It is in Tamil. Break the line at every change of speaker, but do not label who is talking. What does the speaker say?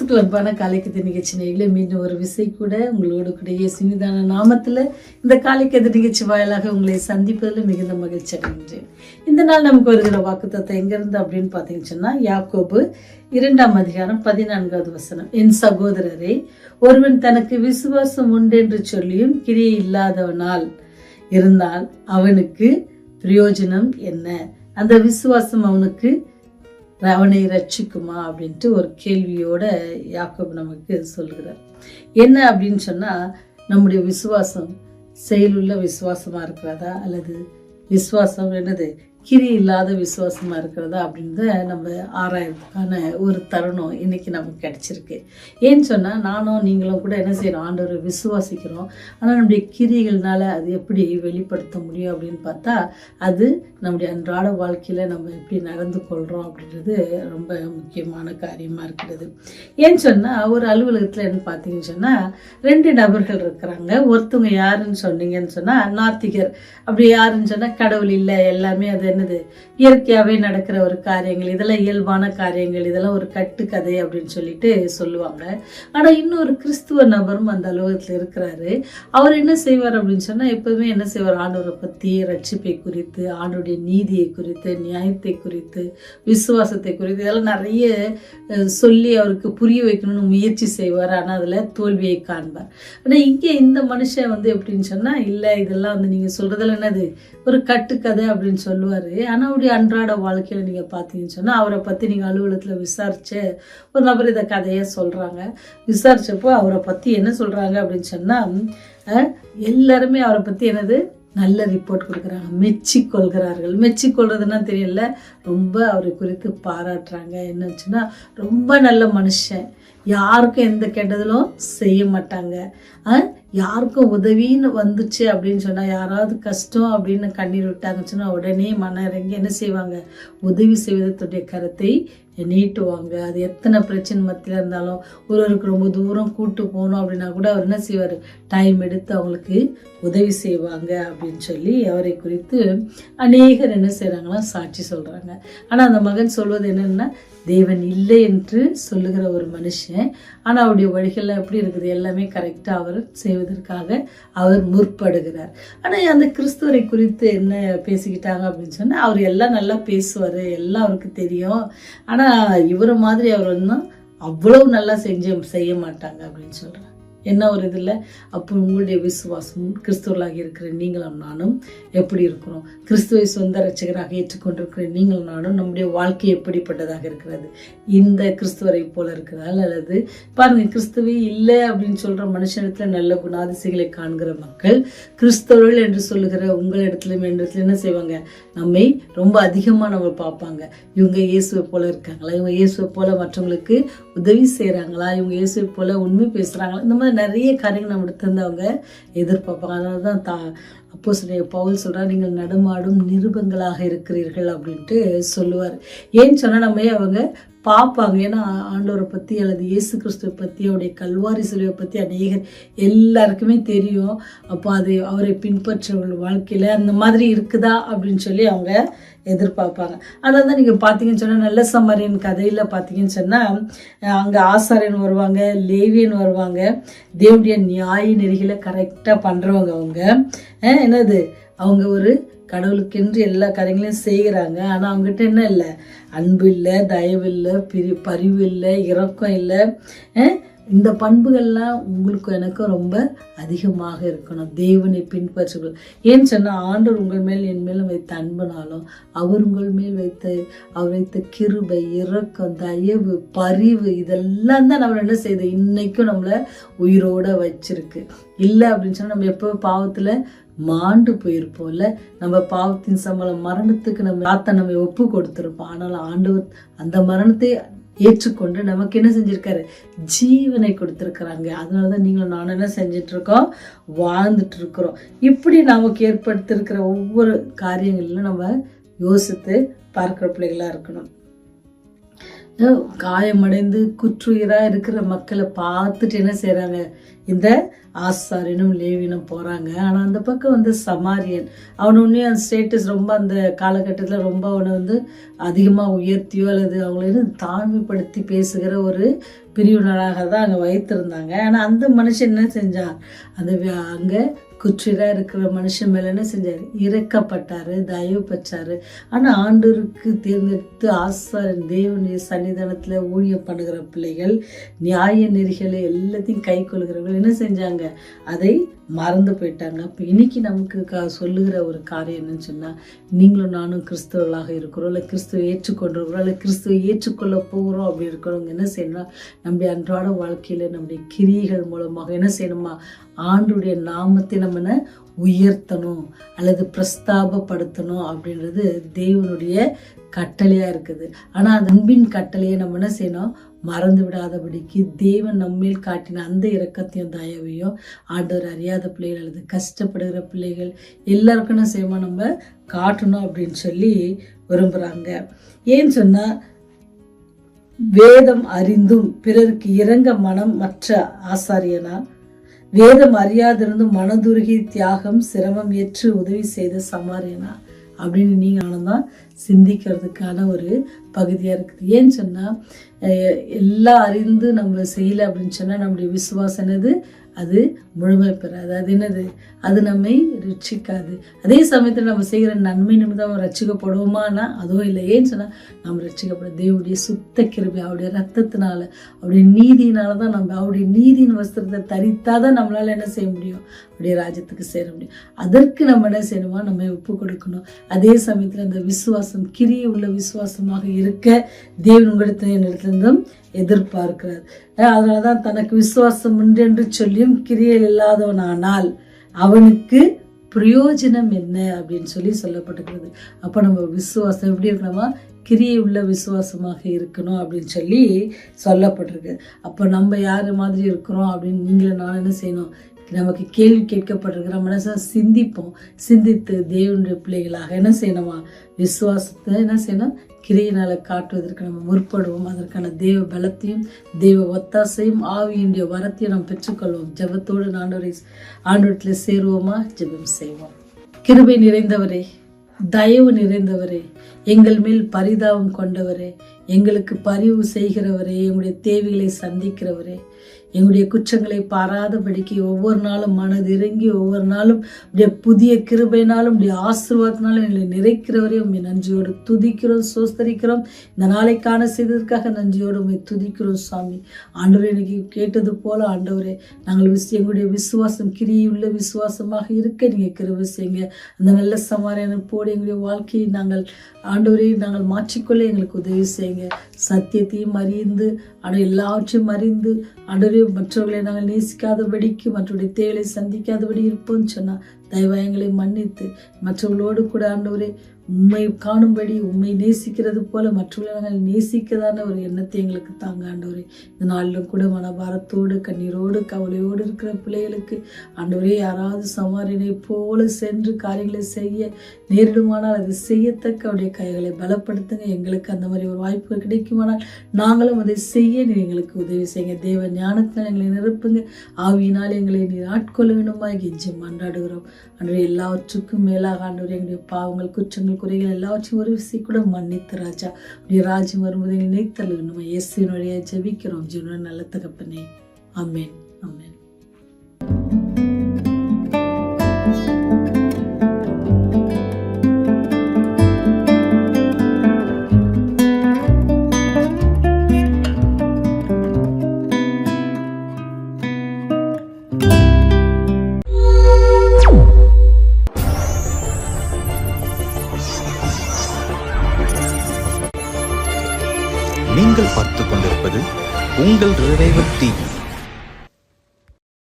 கிறிஸ்துக்கள் அன்பான காலைக்கதை நிகழ்ச்சி நேயர்களே, மீண்டும் ஒரு விசை கூட உங்களோடு கூட இயேசுவின் நாமத்தில் இந்த காலைக்கதை நிகழ்ச்சி வாயிலாக உங்களை சந்திப்பதில் மிகுந்த மகிழ்ச்சி அடைகின்றேன். இந்த நாள் நமக்கு வருகிற வாக்குத்தத்தம் எங்கிருந்து அப்படின்னு பார்த்தீங்கன்னா, யாக்கோபு 2:14 என் சகோதரரே, ஒருவன் தனக்கு விசுவாசம் உண்டென்று சொல்லியும் கிரியை இல்லாதவனால் இருந்தால் அவனுக்கு பிரயோஜனம் என்ன? அந்த விசுவாசம் அவனை ரட்சிக்குமா அப்படின்ட்டு ஒரு கேள்வியோட யாக்கோபு நமக்கு சொல்கிறார். என்ன அப்படின்னு சொன்னா, நம்முடைய விசுவாசம் செயலுள்ள விசுவாசமா இருக்கிறதா, அல்லது விசுவாசம் என்னது கிரி இல்லாத விசுவாசமா இருக்கிறதா அப்படின்றத நம்ம ஆராயறதுக்கான ஒரு தருணம் இன்னைக்கு நமக்கு கிடைச்சிருக்கு. ஏன்னு சொன்னா, நானும் நீங்களும் கூட என்ன செய்யறோம், ஆண்டவரை விசுவாசிக்கிறோம். ஆனால் நம்முடைய கிரிகள்னால அது எப்படி வெளிப்படுத்த முடியும் அப்படின்னு பார்த்தா, அது நம்முடைய அன்றாட வாழ்க்கையில நம்ம எப்படி நடந்து கொள்றோம் அப்படின்றது ரொம்ப முக்கியமான காரியமா இருக்கிறது. ஏன்னு சொன்னா, ஒரு அலுவலகத்துல என்ன பார்த்தீங்கன்னு சொன்னா, 2 நபர்கள் இருக்கிறாங்க. ஒருத்தவங்க யாருன்னு சொன்னீங்கன்னு சொன்னா நாத்திகர். அப்படி யாருன்னு சொன்னா, கடவுள் இல்லை, எல்லாமே அது என்னது இயற்கையாவே நடக்கிற ஒரு காரியங்கள், இதெல்லாம் இயல்பான காரியங்கள், இதெல்லாம் ஒரு கட்டுக்கதை அப்படின்னு சொல்லிட்டு சொல்லுவாங்க. ஆனா இன்னொரு கிறிஸ்துவ நபரும் அந்த அலுவலகத்துல இருக்கிறாரு. அவர் என்ன செய்வார் அப்படின்னு சொன்னா, எப்பவுமே என்ன செய்வார், ஆண்டவரை பத்தி, ரட்சிப்பை குறித்து, ஆண்டோடைய நீதியை குறித்து, நியாயத்தை குறித்து, விசுவாசத்தை குறித்து இதெல்லாம் நிறைய சொல்லி அவருக்கு புரிய வைக்கணும்னு முயற்சி செய்வார். ஆனா அதுல தோல்வியை காண்பார். ஆனா இங்கே இந்த மனுஷன் எப்படின்னு சொன்னா, இல்ல இதெல்லாம் நீங்க சொல்றதெல்லாம் என்னது ஒரு கட்டுக்கதை அப்படின்னு சொல்லுவாரு. ஆனா அவருடைய அன்றாட வாழ்க்கையில நீங்க பாத்தீங்கன்னு சொன்னா, அவரை பத்தி நீங்க அலுவலகத்துல விசாரிச்ச ஒரு நபர் இதை கதைய சொல்றாங்க. விசாரிச்சப்போ அவரை பத்தி என்ன சொல்றாங்க அப்படின்னு சொன்னா, எல்லாருமே அவரை பத்தி என்னது நல்ல ரிப்போர்ட் கொடுக்குறாங்க, மெச்சி கொள்கிறார்கள். மெச்சி கொள்றதுன்னா தெரியல, ரொம்ப அவரை குறித்து பாராட்டுறாங்க. என்னச்சுன்னா, ரொம்ப நல்ல மனுஷன், யாருக்கும் எந்த கெட்டதிலும் செய்ய மாட்டாங்க. யாருக்கும் உதவின்னு வந்துச்சு அப்படின்னு சொன்னா, யாராவது கஷ்டம் அப்படின்னு கண்ணீர் விட்டாங்கன்னு சொன்னா, உடனே மன இறங்கி என்ன செய்வாங்க, உதவி செய்வதற்குடைய கருத்தை நீட்டுவாங்க. அது எத்தனை பிரச்சனை மத்தியில இருந்தாலும், ஒருவருக்கு ரொம்ப தூரம் கூட்டு போகணும் அப்படின்னா கூட அவர் என்ன செய்வார், டைம் எடுத்து அவங்களுக்கு உதவி செய்வாங்க அப்படின்னு சொல்லி அவரை குறித்து அநேகர் என்ன செய்யறாங்களா, சாட்சி சொல்றாங்க. ஆனா அந்த மகன் சொல்வது என்னன்னா, தேவன் இல்லை என்று சொல்லுகிற ஒரு மனுஷன். ஆனா அவருடைய வழிகள்லாம் எப்படி இருக்குது, எல்லாமே கரெக்டா அவர் செய்வதற்காக அவர் முற்படுகிறார். ஆனா அந்த கிறிஸ்துவரை குறித்து என்ன பேசிக்கிட்டாங்க அப்படின்னு சொன்னா, அவர் எல்லாம் நல்லா பேசுவாரு, எல்லாம் அவருக்கு தெரியும். ஆனா இவரை மாதிரி அவர் அவ்வளவு நல்லா செய்ய மாட்டாங்க அப்படின்னு சொல்றாங்க. என்ன ஒரு இதில் அப்போ உங்களுடைய விசுவாசம், கிறிஸ்துவர்களாக இருக்கிற நீங்களும் நானும் எப்படி இருக்கிறோம், கிறிஸ்துவை சொந்த ரட்சகராக ஏற்றுக்கொண்டிருக்கிற நீங்களும் நானும் நம்முடைய வாழ்க்கை எப்படிப்பட்டதாக இருக்கிறது, இந்த கிறிஸ்துவரை போல இருக்கிறதா, அல்லது பாருங்க, கிறிஸ்துவே இல்லை அப்படின்னு சொல்ற மனுஷனிடத்துல நல்ல குணாதிசைகளை காண்கிற மக்கள் கிறிஸ்தவர்கள் என்று சொல்லுகிற உங்களிடத்திலும் என்னிடத்துல என்ன செய்வாங்க, நம்மை ரொம்ப அதிகமாக நம்ம பார்ப்பாங்க. இவங்க இயேசுவை போல இருக்காங்களா, இவங்க இயேசுவை போல மற்றவங்களுக்கு உதவி செய்கிறாங்களா, இவங்க இயேசுவை போல உண்மை பேசுகிறாங்களா, இந்த மாதிரி நிறைய காரியங்கள் நம்ம எடுத்து அவங்க எதிர்பார்ப்பாங்க. அதனால தான் அப்போஸ்தலனாகிய பவுல் சொல்றார், நீங்கள் நடமாடும் நிருபங்களாக இருக்கிறீர்கள் அப்படின்ட்டு சொல்லுவார். ஏன்னு சொன்னா, நம்ம அவங்க பார்ப்பாங்க. ஏன்னா ஆண்டவரை பற்றி அல்லது இயேசு கிறிஸ்துவை பற்றி, அவருடைய கல்வாரி சிலுவை பற்றி அநேகர் எல்லாருக்குமே தெரியும். அப்போ அது அவரை பின்பற்றவர்கள் வாழ்க்கையில் அந்த மாதிரி இருக்குதா அப்படின்னு சொல்லி அவங்க எதிர்பார்ப்பாங்க. அதனால தான் நீங்கள் பார்த்தீங்கன்னு சொன்னால், நல்ல சமாரியன் கதையில் பார்த்தீங்கன்னு சொன்னால், அங்கே ஆசாரியன் வருவாங்க, லேவியன் வருவாங்க, தேவனுடைய நியாய நெறிகளை கரெக்டாக பண்ணுறவங்க. அவங்க என்னது, அவங்க ஒரு கடவுளுக்கென்று எல்லா காரியங்களையும் செய்கிறாங்க. ஆனால் அவங்ககிட்ட என்ன இல்லை, அன்பு இல்லை, தயவு இல்லை, பரிவு இல்லை, இரக்கம் இல்லை. இந்த பண்புகள்லாம் உங்களுக்கும் எனக்கும் ரொம்ப அதிகமாக இருக்கணும், தேவனை பின்பற்றுங்கள். ஏன்னு சொன்னால், ஆண்டவர் உங்கள் மேல் என் மேலும் வைத்த அன்புனாலும், அவர் உங்கள் மேல் அவர் வைத்த கிருபை, இரக்கம், தயவு, பரிவு, இதெல்லாம் தான் நம்ம என்ன செய்யுது, இன்னைக்கும் நம்மளை உயிரோட வச்சிருக்கு. இல்லை அப்படின்னு சொன்னால், நம்ம எப்போ பாவத்தில் மாண்டு போயிருப்போம்ல, நம்ம பாவத்தின் சம்பளம் மரணத்துக்கு நம்ம ஒப்பு கொடுத்துருப்போம். ஆனால் ஆண்டவர் அந்த மரணத்தை ஏற்றுக்கொண்டு நமக்கு என்ன செஞ்சிருக்காரு, ஜீவனை கொடுத்துருக்குறாங்க. அதனாலதான் நீங்களும் நானும் என்ன செஞ்சிட்டு இருக்கோம், வாழ்ந்துட்டு இருக்கிறோம். இப்படி நமக்கு ஏற்படுத்திருக்கிற ஒவ்வொரு காரியங்களிலும் நம்ம யோசித்து பார்க்கிற பிள்ளைகளா இருக்கணும். காயமடைந்து குற்றுயிரா இருக்கிற மக்களை பார்த்துட்டு என்ன செய்யறாங்க, இந்த ஆசாரியனும் லேவினும் போறாங்க. ஆனா அந்த பக்கம் சமாரியன் அவன் உன்னையும் அந்த ஸ்டேட்டஸ் ரொம்ப அந்த காலகட்டத்தில் ரொம்ப அவனை அதிகமா உயர்த்தியோ அல்லது அவங்கள தாழ்மைப்படுத்தி பேசுகிற ஒரு பிரிவினராக தான் அங்கே வைத்திருந்தாங்க. ஆனா அந்த மனுஷன் என்ன செஞ்சான், அந்த அங்க குற்றீரா இருக்கிற மனுஷன் மேல என்ன செஞ்சாரு, இறக்கப்பட்டாரு, தயவு பெற்றாரு. ஆனா ஆண்டவருக்கு தேர்ந்தெடுத்து ஆசாரியன் தேவனுடைய சன்னிதானத்துல ஊழியம் பண்ணுகிற பிள்ளைகள், நியாய நெறிகளை எல்லாத்தையும் கை கொள்கிறவர்கள் என்ன செஞ்சாங்க, அதை மறந்து போயிட்டாங்க. அப்போ இன்னைக்கு நமக்கு சொல்லுகிற ஒரு காரியம் என்னன்னு சொன்னா, நீங்களும் நானும் கிறிஸ்தவர்களாக இருக்கிறோம், இல்லை கிறிஸ்துவை ஏற்றுக்கொண்டிருக்கிறோம், இல்லை கிறிஸ்துவை ஏற்றுக்கொள்ள போகிறோம் அப்படி இருக்கிறவங்க என்ன செய்யணும்னா, நம்முடைய அன்றாட வாழ்க்கையில நம்முடைய கிரியைகள் மூலமாக என்ன செய்யணுமா, ஆண்டுடைய நாமத்தை நம்ம உயர்த்தணும் அல்லது பிரஸ்தாபப்படுத்தணும் அப்படின்றது தேவனுடைய கட்டளையா இருக்குது. ஆனா அந்த அன்பின் கட்டளையை நம்ம என்ன செய்யணும், மறந்து விடாதபடிக்கு தேவன் நம்மேல் காட்டின அந்த இரக்கத்தையும் தயவையும் ஆண்டவர் அறியாத பிள்ளைகள் அல்லது கஷ்டப்படுகிற பிள்ளைகள் எல்லாருக்கும் என்ன செய்யணும், நம்ம காட்டணும் அப்படின்னு சொல்லி விரும்புறாங்க. ஏன்னு சொன்னா, வேதம் அறிந்தும் பிறருக்கு இறங்க மனம் மற்ற ஆசாரியனா, வேதம் அறியாதிருந்தும் மனதுருகி தியாகம் சிரமம் ஏற்று உதவி செய்த சமாரியனா அப்படின்னு நீங்க தான் சிந்திக்கிறதுக்கான ஒரு பகுதியா இருக்குது. ஏன்னு சொன்னா, எல்லாம் அறிந்து நம்ம செய்யல அப்படின்னு சொன்னா நம்முடைய விசுவாசம் என்னது, அது முழுமை பெறாது. அது என்னது, அது நம்மை ரட்சிக்காது. அதே சமயத்தில் நம்ம செய்கிற நன்மை நிமித்தம் ரட்சிக்கப்படுவோமானா அதுவும் இல்லை. ஏன்னு சொன்னா, நம்ம ரட்சிக்கப்பட தேவனுடைய சுத்த கிருபை, அவருடைய ரத்தத்தினால, அவருடைய நீதியினால தான். நம்ம அவருடைய நீதியின் வஸ்திரத்தை தரித்தாதான் நம்மளால என்ன செய்ய முடியும், அவருடைய ராஜ்யத்துக்கு சேர முடியும். அதற்கு நம்ம என்ன செய்யணுமா, நம்ம ஒப்பு கொடுக்கணும். அதே சமயத்தில் அந்த விசுவாசம் கிரியை உள்ள விசுவாசமாக இருக்க தேவன் என்னிடத்திலிருந்தும் எதிர்பார்க்கிறார். அதனாலதான் தனக்கு விசுவாசம் உண்டு என்று சொல்லியும் கிரியையில் இல்லாதவனானால் அவனுக்கு பிரயோஜனம் என்ன அப்படின்னு சொல்லி சொல்லப்பட்டிருக்கிறது. அப்ப நம்ம விசுவாசம் எப்படி இருக்கணுமா, கிரியை உள்ள விசுவாசமாக இருக்கணும் அப்படின்னு சொல்லி சொல்லப்பட்டிருக்கு. அப்ப நம்ம யாரு மாதிரி இருக்கிறோம் அப்படின்னு நீங்களும் நான் என்ன செய்யணும், நமக்கு கேள்வி கேட்கப்பட்டிருக்கிற மனசை சிந்திப்போம். சிந்தித்து தேவனுடைய பிள்ளைகளாக என்ன செய்யணுமா, விசுவாசத்தை என்ன செய்யணும், கிரியினால காட்டுவதற்கு நம்ம முற்படுவோம். அதற்கான தேவ பலத்தையும் தேவ ஒத்தாசையும் ஆவியுடைய வரத்தையும் நாம் பெற்றுக்கொள்வோம். ஜெபத்தோடு ஆண்டவரத்துல சேருவோமா, ஜெபம் செய்வோம். கிருபை நிறைந்தவரே, தயவு நிறைந்தவரே, எங்கள் மேல் பரிதாபம் கொண்டவரே, எங்களுக்கு பரிவு செய்கிறவரே, எங்களுடைய தேவைகளை சந்திக்கிறவரே, எங்களுடைய குற்றங்களை பாராதபடிக்கு ஒவ்வொரு நாளும் மனது இறங்கி ஒவ்வொரு நாளும் புதிய கிருபையினாலும் ஆசீர்வாதத்தினாலும் எங்களை நிறைக்கிறவரே உண்மை நன்றியோடு துதிக்கிறோம், சோஸ்தரிக்கிறோம். இந்த நாளைக்கான செய்ததற்காக நன்றியோடு உண்மை துதிக்கிறோம் சுவாமி. ஆண்டவரே, இன்னைக்கு கேட்டது போல ஆண்டவரே, நாங்கள் எங்களுடைய விசுவாசம் கிரியுள்ள விசுவாசமாக இருக்க நீங்க கிருபை செய்யுங்க. அந்த நல்ல சமாதானம் போடு எங்களுடைய வாழ்க்கையை நாங்கள் ஆண்டவரே நாங்கள் மாற்றிக்கொள்ள எங்களுக்கு உதவி செய்யுங்க. சத்தியத்தையும் அறிந்து எல்லாவற்றையும் அறிந்து ஆண்டவரே மற்றவர்களை நாங்கள் நேசிக்காதபடிக்கு மற்றவருடைய தேவையை சந்திக்காதபடி இருப்போம்னு சொன்னா தயவாய் எங்களை மன்னித்து மற்றவர்களோடு கூட ஆண்டவரே உண்மை காணும்படி உண்மை நேசிக்கிறது போல மற்றவர்களை நாங்கள் நேசிக்கதான ஒரு எண்ணத்தை எங்களுக்கு தாங்க ஆண்டவரே. இந்த நாளிலும் கூட மனபாரத்தோடு கண்ணீரோடு கவலையோடு இருக்கிற பிள்ளைகளுக்கு ஆண்டவரே யாராவது சமாரியனை போல சென்று காரியங்களை செய்ய நேரிடுமானால் அதை செய்யத்தக்க அவருடைய கைகளை பலப்படுத்துங்க. எங்களுக்கு அந்த மாதிரி ஒரு வாய்ப்பு கிடைக்குமானால் நாங்களும் அதை செய்ய நீ எங்களுக்கு உதவி செய்யுங்க. தேவ ஞானத்தில் எங்களை நிரப்புங்க. ஆவியினால் எங்களை நீர் ஆட்கொள்ள வேண்டுமா கெஞ்சி மன்றாடுகிறோம். ஆண்டவரே, எல்லாவற்றுக்கும் மேலாக ஆண்டவரே எங்களுடைய பாவங்கள் குற்றங்கள் குறைகள் எல்லாவற்றையும் ஒரு விசை கூட மன்னித்து ராஜா அப்படி ராஜ்யம் வரும்போது நினைத்தல் நம்ம இயேசுவின் வழியாக ஜெபிக்கிறோம் ஜீவன நல்ல தகப்பனே. ஆமென், ஆமென்.
நீங்கள் பார்த்துக் கொண்டிருப்பது உங்கள் ரிவைவல் டிவி.